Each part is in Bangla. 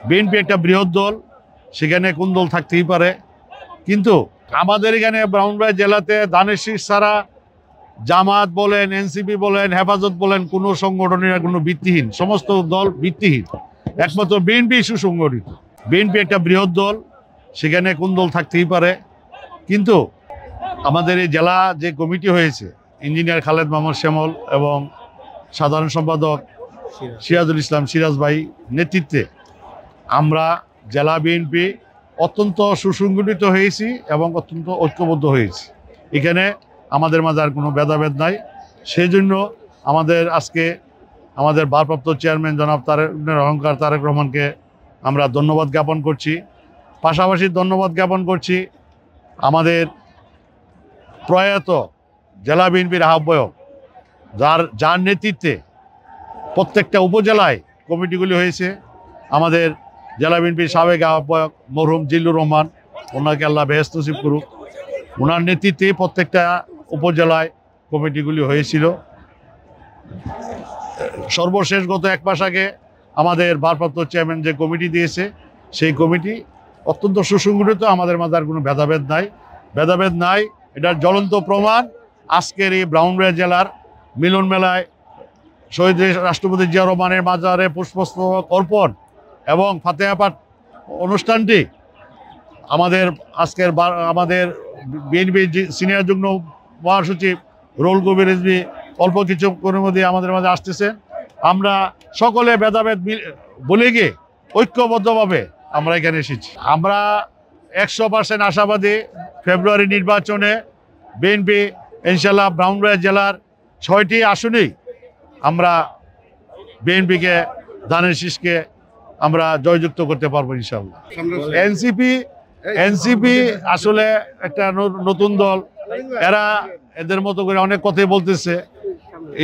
বিএনপি একটা বৃহৎ দল, সেখানে কোন দল থাকতেই পারে, কিন্তু আমাদের এখানে ব্রাহ্মণবাড়িয়া জেলাতে ধানের শীষ ছাড়া জামাত বলেন, এনসিপি বলেন, হেফাজত বলেন, কোনো সংগঠনের কোনো ভিত্তিহীন, সমস্ত দল ভিত্তিহীন। একমাত্র বিএনপি সুসংগঠিত। বিএনপি একটা বৃহৎ দল, সেখানে কোন দল থাকতেই পারে, কিন্তু আমাদের এই জেলা যে কমিটি হয়েছে, ইঞ্জিনিয়ার খালেদ মাহমুদ শ্যামল এবং সাধারণ সম্পাদক সিরাজুল ইসলাম সিরাজ ভাই নেতৃত্বে আমরা জেলা বিএনপি অত্যন্ত সুসংগঠিত হয়েছি এবং অত্যন্ত ঐক্যবদ্ধ হয়েছি। এখানে আমাদের মাঝে আর কোনো ভেদাভেদ নাই। সেই জন্য আজকে আমাদের ভারপ্রাপ্ত চেয়ারম্যান জনাব অহংকার তারেক রহমানকে আমরা ধন্যবাদ জ্ঞাপন করছি। পাশাপাশি ধন্যবাদ জ্ঞাপন করছি আমাদের প্রয়াত জেলা বিএনপির আহ্বায়ক, যার নেতৃত্বে প্রত্যেকটা উপজেলায় কমিটিগুলি হয়েছে। আমাদের জেলা বিএনপির সাবেক আহ্বায়ক মরহুম জিল্লুর রহমান, ওনাকে আল্লাহ বেহেশত নসিব করুক, ওনার নেতৃত্বে প্রত্যেকটা উপজেলায় কমিটিগুলি হয়েছিল। সর্বশেষ গত এক মাস আগে আমাদের ভারপ্রাপ্ত চেয়ারম্যান যে কমিটি দিয়েছে, সেই কমিটি অত্যন্ত সুসংগঠিত। আমাদের মাঝে আর কোনো ভেদাভেদ নাই। এটার জ্বলন্ত প্রমাণ আজকের এই ব্রাহ্মণবাড়িয়া জেলার মিলন মেলায় শহীদ রাষ্ট্রপতি জিয়া রহমানের মাজারে পুষ্পস্তবক অর্পণ এবং ফাতেহা পাঠ অনুষ্ঠানটি আমাদের বিএনপির সিনিয়র যুগ্ম মহাসচিব রুহুল কবির রিজভী অল্প কিছুক্ষণের মধ্যে আমাদের মাঝে আসতেছেন। আমরা সকলে ভেদাভেদ ভুলে গিয়ে ঐক্যবদ্ধভাবে আমরা এখানে এসেছি। আমরা 100% আশাবাদী ফেব্রুয়ারি নির্বাচনে বিএনপি ইনশাল্লাহ ব্রাহ্মণবাড়িয়া জেলার 6টি আসনেই আমরা বিএনপিকে ধানের শীষকে আমরা জয়যুক্ত করতে পারবো ইনশাল্লাহ। এনসিপি আসলে একটা নতুন দল, এদের মতো করে অনেক কথাই বলতেছে।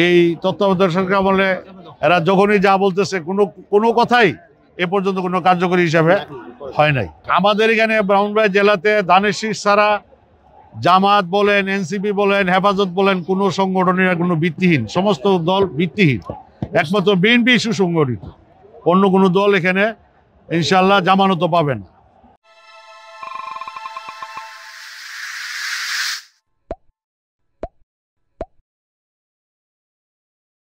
এই তত্ত্বাবধায়ক সরকার আমলে এরা যখনই যা বলতেছে কোনো কথাই এ পর্যন্ত কোনো কার্যকরী হিসাবে হয় নাই। আমাদের এখানে ব্রাহ্মণবাড়িয়া জেলাতে ধানের শীষ ছাড়া জামাত বলেন, এনসিপি বলেন, হেফাজত বলেন, কোনো সংগঠনের কোনো ভিত্তিহীন, সমস্ত দল ভিত্তিহীন। একমাত্র বিএনপি সুসংগঠিত, অন্য কোনো দল এখানে ইনশাল্লাহ জামানত পাবে না।